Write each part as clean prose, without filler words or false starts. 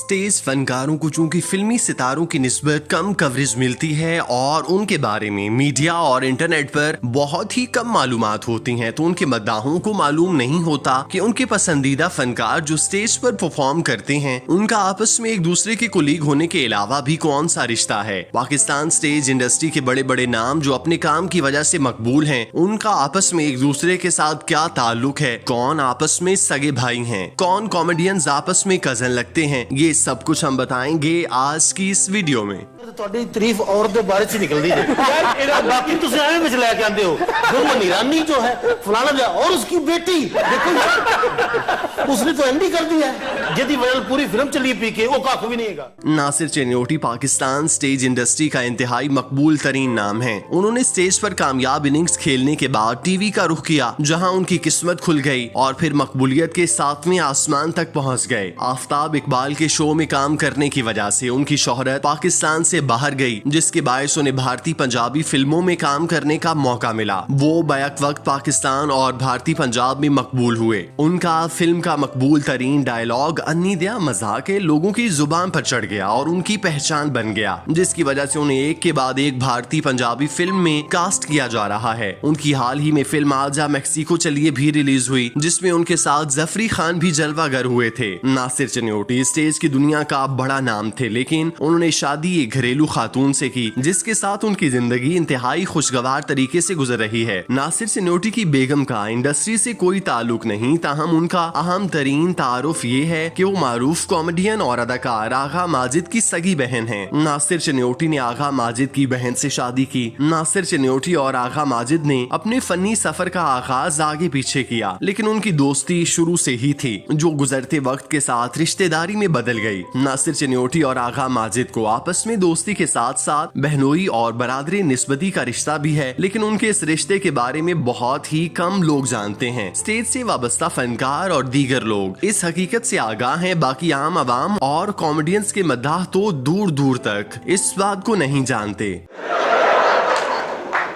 Stage फनकारों को चूंकि फिल्मी सितारों की निस्बत कम कवरेज मिलती है और उनके बारे में मीडिया और इंटरनेट पर बहुत ही कम मालूमात होती हैं, तो उनके मद्दाहों को मालूम नहीं होता कि उनके पसंदीदा फनकार जो स्टेज पर परफॉर्म करते हैं उनका आपस में एक दूसरे के कुलीग होने के अलावा भी कौन सा रिश्ता है। पाकिस्तान स्टेज इंडस्ट्री के बड़े बड़े नाम जो अपने काम की वजह से मकबूल हैं, उनका आपस में एक दूसरे के साथ क्या ताल्लुक है, कौन आपस में सगे भाई हैं, कौन कॉमेडियंस आपस में कजन लगते हैं, ये सब कुछ हम बताएंगे आज की इस वीडियो में। ਤੁਹਾਡੀ ਤਾਰੀਫ ਔਰਤ ਦੇ ਬਾਰੇ ਚ ਨਿਕਲਦੀ ਹੈ यार ਇਹਦਾ ਬਾਕੀ ਤੁਸੀਂ ਐਵੇਂ ਵਿੱਚ ਲੈ ਕੇ ਆਂਦੇ ਹੋ गुरमन ईरानी जो है फलाना जो और उसकी बेटी देखो उसने तो एंडी कर दिया है जिसकी वजह पूरी फिल्म चली पी के वो कख भी नहीं है। नासिर चनियोटी पाकिस्तान स्टेज इंडस्ट्री का इंतहाई मकबूल तरीन नाम है। उन्होंने स्टेज पर कामयाब इनिंग्स खेलने के बाद टीवी का रुख किया जहां उनकी किस्मत खुल गई और फिर मकबूलियत के 7वें आसमान तक पहुंच गए। आफ्ताब इकबाल के शो में काम करने की वजह से उनकी शोहरत पाकिस्तान से बाहर गई, जिसके बायस उन्हें भारतीय पंजाबी फिल्मों में काम करने का मौका मिला। वो बैक वक्त पाकिस्तान और भारतीय पंजाब में मकबूल हुए। उनका फिल्म का मकबूल तरीन डायलॉग अन्नी दिया मजाक लोगों की जुबान पर चढ़ गया और उनकी पहचान बन गया, जिसकी वजह से उन्हें एक के बाद एक भारतीय पंजाबी फिल्म में कास्ट किया जा रहा है। उनकी हाल ही में फिल्म आजा मेक्सिको चलिए भी रिलीज हुई, जिसमें उनके साथ जफरी खान भी जलवागर हुए थे। नासिर चनियोटी स्टेज की दुनिया का बड़ा नाम थे, लेकिन उन्होंने शादी एक घरेलू खातून से की जिसके साथ उनकी जिंदगी इंतहाई खुशगवार तरीके से गुजर रही है। नासिर चनियोटी की बेगम का इंडस्ट्री से कोई ताल्लुक नहीं, ताहम उनका अहम तरीन तारुफ ये है कि वो मारूफ कॉमेडियन और अदाकार आगा माजिद की सगी बहन है। नासिर चनियोटी ने आगा माजिद की बहन से शादी की। नासिर चनियोटी और आगा माजिद ने अपने फनी सफर का आगाज आगे पीछे किया, लेकिन उनकी दोस्ती शुरू से ही थी जो गुजरते वक्त के साथ रिश्तेदारी में बदल गई। नासिर चनियोटी और आगा माजिद को आपस में दोस्ती के साथ साथ बहनोई और बरादरी निस्बती का रिश्ता भी है, लेकिन उनके इस रिश्ते के बारे में बहुत ही कम लोग जानते हैं। स्टेज से वाबस्ता फनकार और दीगर लोग इस हकीकत से आगाह हैं, बाकी आम आवाम और कॉमेडियंस के मद्दाह तो दूर दूर तक इस बात को नहीं जानते।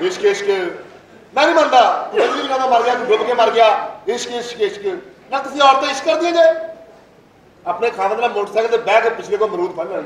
इश्क इश्क मैं नहीं मानता मर गया, डूब के मर गया, इश्क इश्क इश्क ना किसी और तो इश्क कर दिया जाए। अपने खामद मोटरसाइकिल से बैठ के पिछले को अमरूद फल लग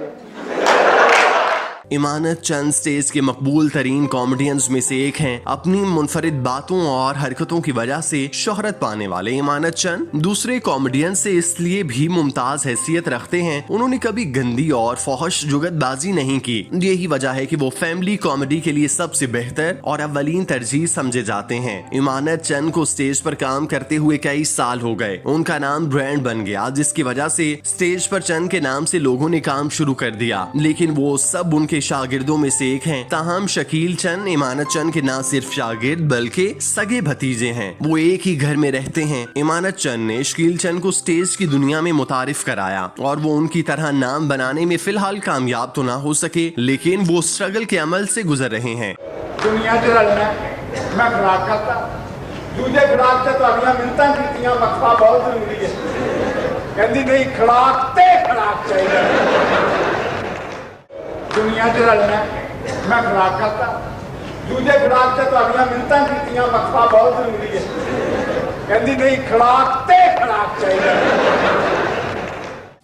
इमानत चंद स्टेज के मकबूल तरीन कॉमेडियंस में से एक हैं। अपनी मुनफरिद बातों और हरकतों की वजह से शोहरत पाने वाले इमानत चंद दूसरे कॉमेडियंस से इसलिए भी मुमताज हैसियत रखते हैं, उन्होंने कभी गंदी और फौहश जुगतबाजी नहीं की। यही वजह है कि वो फैमिली कॉमेडी के लिए सबसे बेहतर और अव्वलीन तरजीह समझे जाते हैं। इमानत चंद को स्टेज पर काम करते हुए कई साल हो गए। उनका नाम ब्रांड बन गया, जिसकी वजह से स्टेज पर चंद के नाम से लोगों ने काम शुरू कर दिया, लेकिन वो सब उनके शागिर्दों में से एक हैं। ताहम शकील चंद इमानत चंद के ना सिर्फ शागिर्द बल्कि सगे भतीजे हैं। वो एक ही घर में रहते हैं। इमानत चंद ने शकील चंद को स्टेज की दुनिया में मुतारिफ कराया और वो उनकी तरह नाम बनाने में फिलहाल कामयाब तो ना हो सके, लेकिन वो स्ट्रगल के अमल से गुजर रहे हैं। दुनिया च रलना मैं खराक करता दूजे खराक से तुहाडियां मिन्नतां कीतियां वक्फा बहुत जरूरी है, कहंदी नहीं खराक ते खराक चाहिए। दुनिया च रलना मैं खराक करता दूजे खराक से तुहाडियां मिन्नतां कीतियां वक्फा बहुत जरूरी है, कहंदी नहीं खराक ते खराक चाहिए।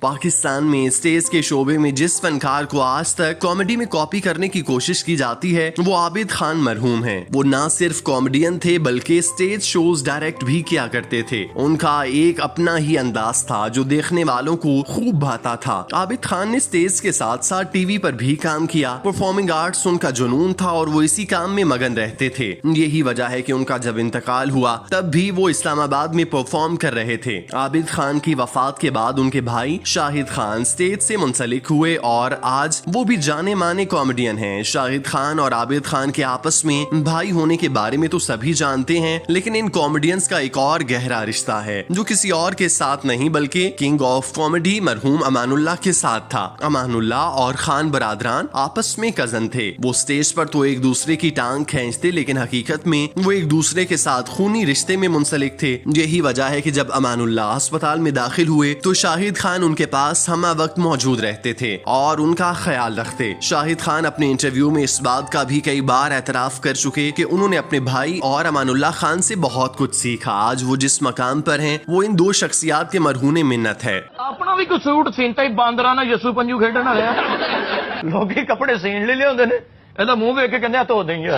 पाकिस्तान में स्टेज के शोबे में जिस फनकार को आज तक कॉमेडी में कॉपी करने की कोशिश की जाती है वो आबिद खान मरहूम हैं। वो ना सिर्फ कॉमेडियन थे बल्कि स्टेज शोज डायरेक्ट भी किया करते थे। उनका एक अपना ही अंदाज था जो देखने वालों को खूब भाता था। आबिद खान ने स्टेज के साथ साथ टीवी पर भी काम किया। परफॉर्मिंग आर्ट्स उनका जुनून था और वो इसी काम में मगन रहते थे। यही वजह है कि उनका जब इंतकाल हुआ तब भी वो इस्लामाबाद में परफॉर्म कर रहे थे। आबिद खान की वफात के बाद उनके भाई शाहिद खान स्टेज से मुंसलिक हुए और आज वो भी जाने माने कॉमेडियन हैं। शाहिद खान और आबिद खान के आपस में भाई होने के बारे में तो सभी जानते हैं, लेकिन इन कॉमेडियंस का एक और गहरा रिश्ता है जो किसी और के साथ नहीं बल्कि किंग ऑफ कॉमेडी मरहूम अमानुल्लाह के साथ था। अमानुल्लाह और खान बरादरान आपस में कजन थे। वो स्टेज पर तो एक दूसरे की टांग खींचते, लेकिन हकीकत में वो एक दूसरे के साथ खूनी रिश्ते में मुंसलिक थे। यही वजह है कि जब अमानुल्लाह अस्पताल में दाखिल हुए तो शाहिद खान उनके उनके पास हम वक्त मौजूद रहते थे और उनका ख्याल रखते। शाहिद खान अपने इंटरव्यू में इस बात का भी कई बार एतराफ कर चुके कि उन्होंने अपने भाई और अमानुल्लाह खान से बहुत कुछ सीखा। आज वो जिस मकाम पर हैं वो इन दो शख्सियात के मरहूने मिन्नत है। अपना भी कोई सूट सीनता ही बांदरा ना यसू पंजू खेडन वाले लोग कपड़े सीन ले लिया ने ਇਹਦਾ ਮੂੰਹ ਵੇਖ ਕੇ ਕਹਿੰਦੇ ਧੋ ਦੇਂਗੇ।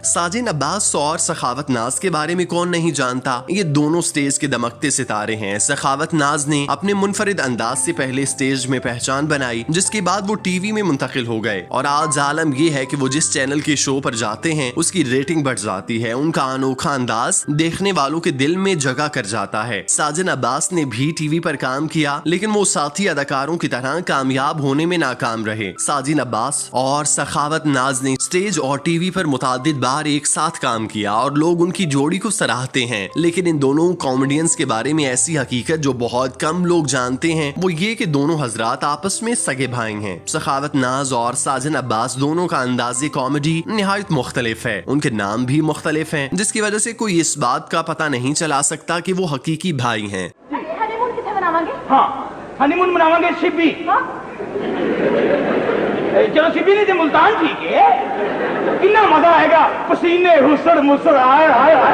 साजिन अब्बास और सखावत नाज के बारे में कौन नहीं जानता। ये दोनों स्टेज के दमकते सितारे हैं। सखावत नाज ने अपने मुनफरिद अंदाज से पहले स्टेज में पहचान बनाई, जिसके बाद वो टीवी में मुंतकिल हो गए और आज आलम ये है कि वो जिस चैनल के शो पर जाते हैं उसकी रेटिंग बढ़ जाती है। उनका अनोखा अंदाज देखने वालों के दिल में जगह कर जाता है। साजिन अब्बास ने भी टीवी पर काम किया, लेकिन वो साथी अदाकारों की तरह कामयाब होने में नाकाम रहे। साजिन अब्बास और सखावत नाज ने स्टेज और टीवी पर मुतादिद बार एक साथ काम किया और लोग उनकी जोड़ी को सराहते हैं। लेकिन इन दोनों कॉमेडियंस के बारे में ऐसी हकीकत जो बहुत कम लोग जानते हैं वो ये कि दोनों हजरात आपस में सगे भाई हैं। सखावत नाज और साजिन अब्बास दोनों का अंदाज़े कॉमेडी निहायत मुख्तलिफ है। उनके नाम भी मुख्तलिफ हैं, जिसकी वजह से कोई इस बात का पता नहीं चला सकता कि वो हकीकी भाई हैं। हनीमून किथे मनावांगे? हाँ हनीमून मनावांगे शिबी। चलो शिबी नहीं तो मुल्तान ठीक है। कितना मजा आएगा, पसीने हुसड़ मुसड़ आए आए आए।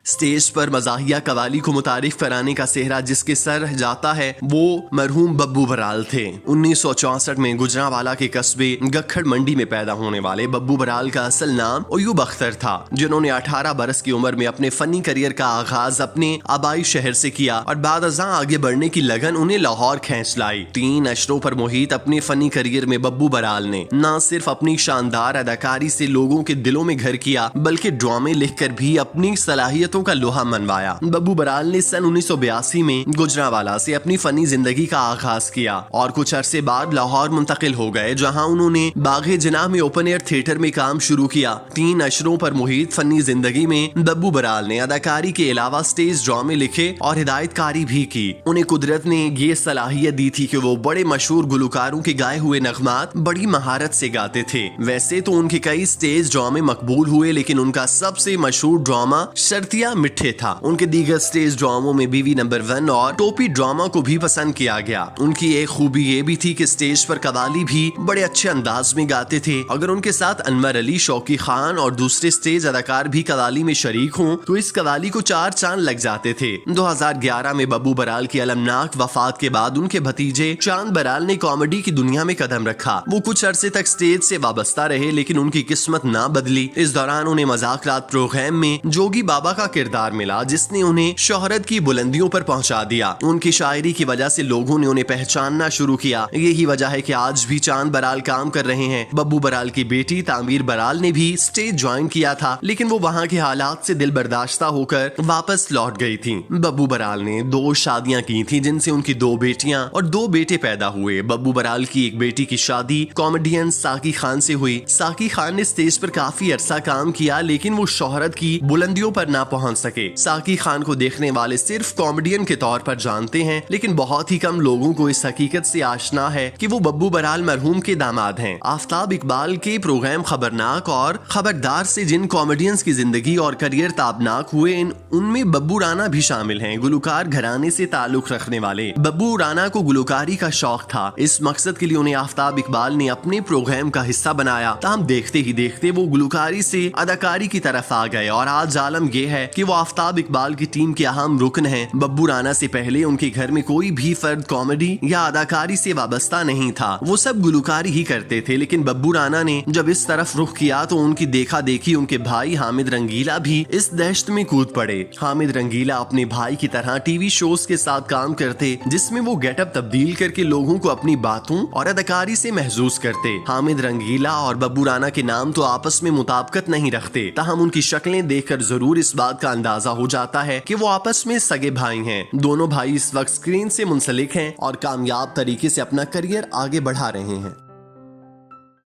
स्टेज पर मजाहिया कवाली को मुतारिफ कराने का सेहरा जिसके सर जाता है वो मरहूम बब्बू बराल थे। 1964 में गुजरांवाला के कस्बे गखड़ मंडी में पैदा होने वाले बब्बू बराल का असल नाम अयूब अख्तर था, जिन्होंने 18 बरस की उम्र में अपने फनी करियर का आगाज अपने आबाई शहर से किया और बाद अज़ां आगे बढ़ने की लगन उन्हें लाहौर खींच लाई। 3 अशरों पर मुहित अपने फनी करियर में बब्बू बराल ने न सिर्फ अपनी शानदार अदाकारी से लोगों के दिलों में घर किया, बल्कि ड्रामे लिखकर भी अपनी सलाहियत का लोहा मनवाया। बब्बू बराल ने सन 1982 में गुजरांवाला से अपनी फनी जिंदगी का आगाज किया और कुछ अरसे बाद लाहौर मुंतकिल हो गए, जहां उन्होंने बागे जिनाह में ओपन एयर थिएटर में काम शुरू किया। 3 अशरों पर मुहित फनी जिंदगी में बब्बू बराल ने अदाकारी के अलावा स्टेज ड्रामे लिखे और हिदायतकारी भी की। उन्हें कुदरत ने ये सलाहियत दी थी कि वो बड़े मशहूर गुलकारों के गाए हुए नगमात बड़ी महारत से गाते थे। वैसे तो उनके कई स्टेज ड्रामे मकबूल हुए, लेकिन उनका सबसे मशहूर ड्रामा शर्तिया मिठे था। उनके दीगर स्टेज ड्रामों में बीवी नंबर 1 और टोपी ड्रामा को भी पसंद किया गया। उनकी एक खूबी ये भी थी कि स्टेज पर कवाली भी बड़े अच्छे अंदाज में गाते थे। अगर उनके साथ अनवर अली, शौकी खान और दूसरे स्टेज अदाकार भी कवाली में शरीक हों तो इस कवाली को 4 चांद लग जाते थे। 2011 में बब्बू बराल की अलमनाक वफात के बाद उनके भतीजे चांद बराल ने कॉमेडी की दुनिया में कदम रखा। वो कुछ अरसे तक स्टेज से वाबस्ता रहे, लेकिन उनकी किस्मत ना बदली। इस दौरान उन्हें मजाक रात प्रोग्राम में जोगी बाबा का किरदार मिला, जिसने उन्हें शोहरत की बुलंदियों पर पहुंचा दिया। उनकी शायरी की वजह से लोगों ने उन्हें पहचानना शुरू किया। यही वजह है कि आज भी चांद बराल काम कर रहे हैं। बब्बू बराल की बेटी तामीर बराल ने भी स्टेज ज्वाइन किया था, लेकिन वो वहां के हालात से दिल बर्दाश्ता होकर वापस लौट गई थी। बब्बू बराल ने 2 शादियां की थी, जिनसे उनकी 2 बेटियां और 2 बेटे पैदा हुए। बब्बू बराल की एक बेटी की शादी कॉमेडियन साकी खान से हुई। साकी खान ने स्टेज पर काफी अरसा काम किया, लेकिन वो शोहरत की बुलंदियों पर ना पहुंच सके। साकी खान को देखने वाले सिर्फ कॉमेडियन के तौर पर जानते हैं, लेकिन बहुत ही कम लोगों को इस हकीकत से आशना है कि वो बब्बू बराल मरहूम के दामाद हैं। आफ्ताब इकबाल के प्रोग्राम खबरनाक और खबरदार से जिन कॉमेडियंस की जिंदगी और करियर ताबनाक हुए, उनमें बब्बू राना भी शामिल हैं। गुलकार घराने से ताल्लुक रखने वाले बब्बू राना को गुलकारी का शौक था। इस मकसद के लिए उन्हें आफ्ताब इकबाल ने अपने प्रोग्राम का हिस्सा बनाया। ताहम देखते ही देखते वो गुलकारी से अदाकारी की तरफ आ गए और आज आलम यह है कि वो आफ्ताब इकबाल की टीम के अहम रुकन हैं। बब्बू राना से पहले उनके घर में कोई भी फर्द कॉमेडी या अदाकारी से वाबस्ता नहीं था। वो सब गुलकारी ही करते थे, लेकिन बब्बू राना ने जब इस तरफ रुख किया तो उनकी देखा देखी उनके भाई हामिद रंगीला भी इस दहशत में कूद पड़े। हामिद रंगीला अपने भाई की तरह टीवी शोज के साथ काम करते, जिसमें वो गेटअप तब्दील करके लोगों को अपनी बातों और अदाकारी से महसूस करते। हामिद रंगीला और बब्बू राना के नाम तो आपस में मुताबिकत नहीं रखते, ताहम उनकी शक्लें देखकर जरूर इस बात का अंदाजा हो जाता है कि वो आपस में सगे भाई हैं। दोनों भाई इस वक्त स्क्रीन से मुंसलिक हैं और कामयाब तरीके से अपना करियर आगे बढ़ा रहे हैं।